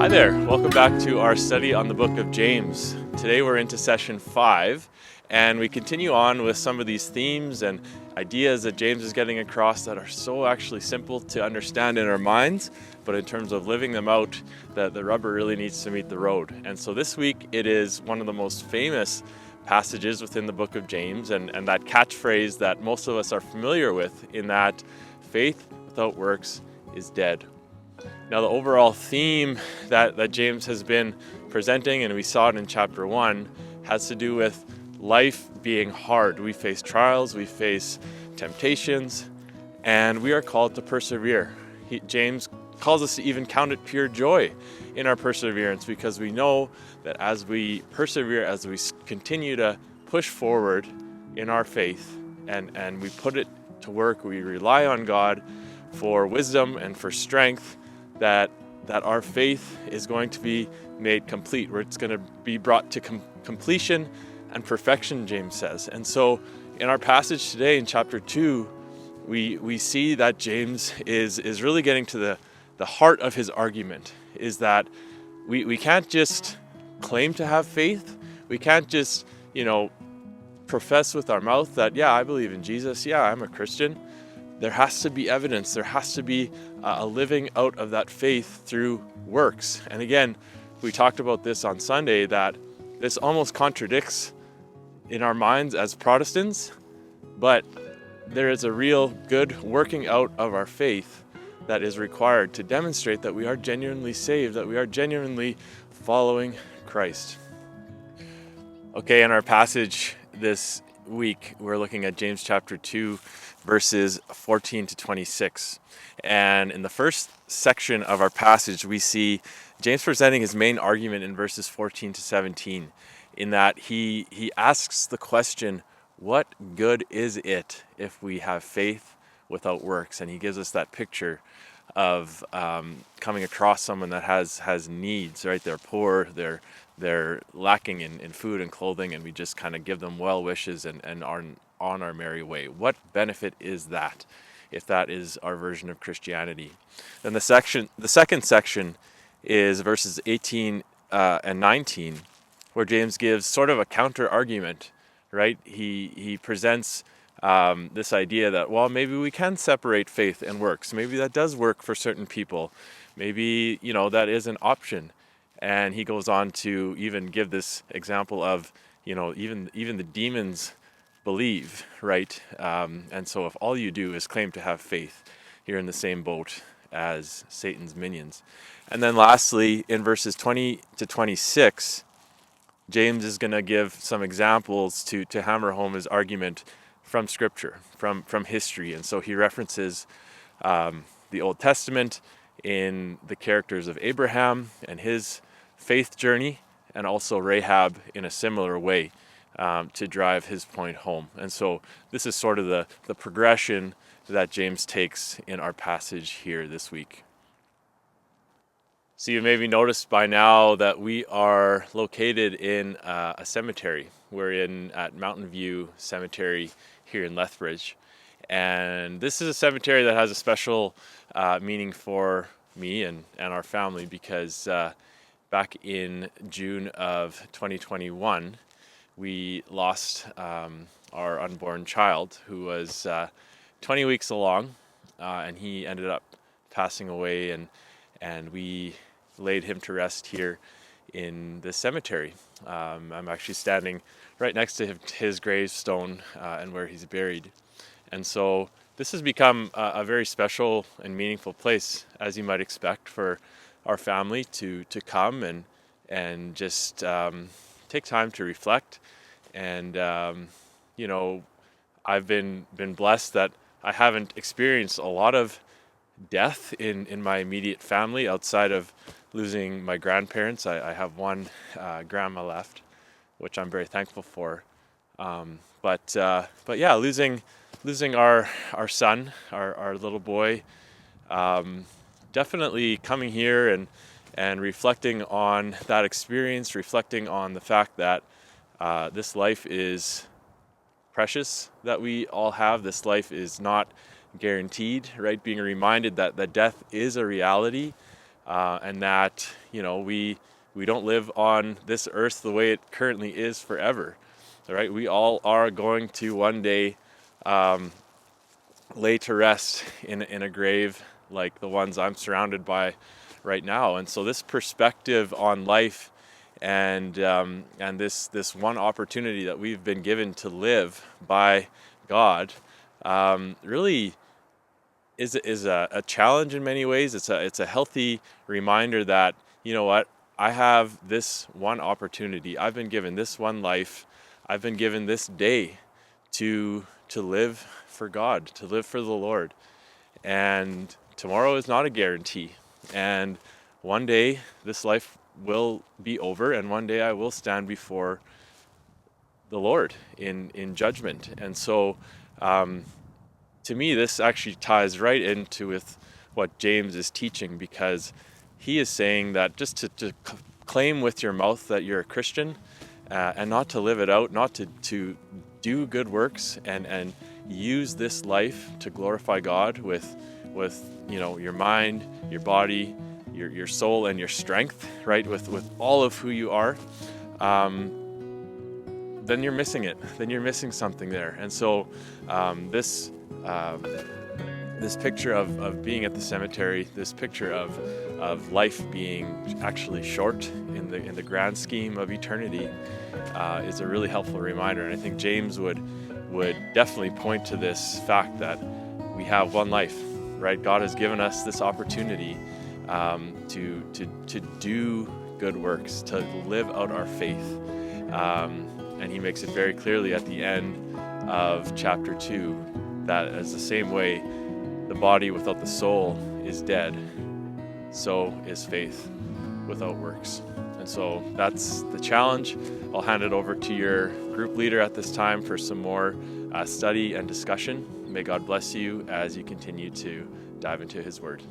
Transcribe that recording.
Hi there, welcome back to our study on the book of James. Today we're into session 5, and we continue on with some of these themes and ideas that James is getting across that are so actually simple to understand in our minds, but in terms of living them out, that the rubber really needs to meet the road. And so this week it is one of the most famous passages within the book of James, and that catchphrase that most of us are familiar with, in that faith without works is dead. Now, the overall theme that James has been presenting, and we saw it in chapter 1, has to do with life being hard. We face trials, we face temptations, and we are called to persevere. James calls us to even count it pure joy in our perseverance, because we know that as we persevere, as we continue to push forward in our faith, and we put it to work, we rely on God for wisdom and for strength, that our faith is going to be made complete, where it's going to be brought to completion and perfection, James says. And so in our passage today in chapter 2, we see that James is really getting to the heart of his argument, is that we can't just claim to have faith. We can't just, profess with our mouth that, yeah, I believe in Jesus. Yeah, I'm a Christian. There has to be evidence. There has to be a living out of that faith through works. And again, we talked about this on Sunday, that this almost contradicts in our minds as Protestants, but there is a real good working out of our faith that is required to demonstrate that we are genuinely saved, that we are genuinely following Christ. Okay, in our passage this week, we're looking at James chapter 2, verses 14 to 26. And in the first section of our passage, we see James presenting his main argument in verses 14 to 17, in that he asks the question, what good is it if we have faith without works? And he gives us that picture of coming across someone that has needs, right? They're poor, they're lacking in food and clothing, and we just kind of give them well wishes and are on our merry way. What benefit is that, if that is our version of Christianity? Then the second section is verses 18 and 19, where James gives sort of a counter argument, right? He presents this idea that, well, maybe we can separate faith and works. Maybe that does work for certain people. Maybe, that is an option. And he goes on to even give this example of, even the demons believe, right? And so if all you do is claim to have faith, you're in the same boat as Satan's minions. And then lastly, in verses 20 to 26, James is going to give some examples to hammer home his argument from Scripture, from history. And so he references the Old Testament in the characters of Abraham and his faith journey, and also Rahab in a similar way, to drive his point home. And so this is sort of the progression that James takes in our passage here this week. So you maybe noticed by now that we are located in a cemetery. We're at Mountain View Cemetery here in Lethbridge. And this is a cemetery that has a special meaning for me and our family, because back in June of 2021, we lost our unborn child, who was 20 weeks along, and he ended up passing away, and we laid him to rest here in the cemetery. I'm actually standing right next to his gravestone and where he's buried. And so this has become a very special and meaningful place, as you might expect, for our family to come and just take time to reflect. And I've been blessed that I haven't experienced a lot of death in my immediate family outside of losing my grandparents. I have one grandma left, which I'm very thankful for. But yeah, losing our son, our little boy, definitely coming here and reflecting on that experience, reflecting on the fact that this life is precious, that we all have. This life is not guaranteed, right? Being reminded that death is a reality, and that we don't live on this earth the way it currently is forever. All right, we all are going to one day lay to rest in a grave like the ones I'm surrounded by right now. And so this perspective on life and this one opportunity that we've been given to live by God really is a challenge in many ways. It's a healthy reminder that, you know what, I have this one opportunity. I've been given this one life. I've been given this day to live for God, to live for the Lord. And tomorrow is not a guarantee. And one day this life will be over, and one day I will stand before the Lord in judgment. And so to me, this actually ties right into with what James is teaching, because he is saying that just to claim with your mouth that you're a Christian and not to live it out, not to do good works and use this life to glorify God with your mind, your body, your soul, and your strength, right? With all of who you are, then you're missing it. Then you're missing something there. And so this picture of being at the cemetery, this picture of life being actually short in the grand scheme of eternity, is a really helpful reminder. And I think James would definitely point to this fact that we have one life, right? God has given us this opportunity to do good works, to live out our faith. And he makes it very clearly at the end of chapter 2 that as the same way the body without the soul is dead, so is faith without works. And so that's the challenge. I'll hand it over to your group leader at this time for some more study and discussion. May God bless you as you continue to dive into his word.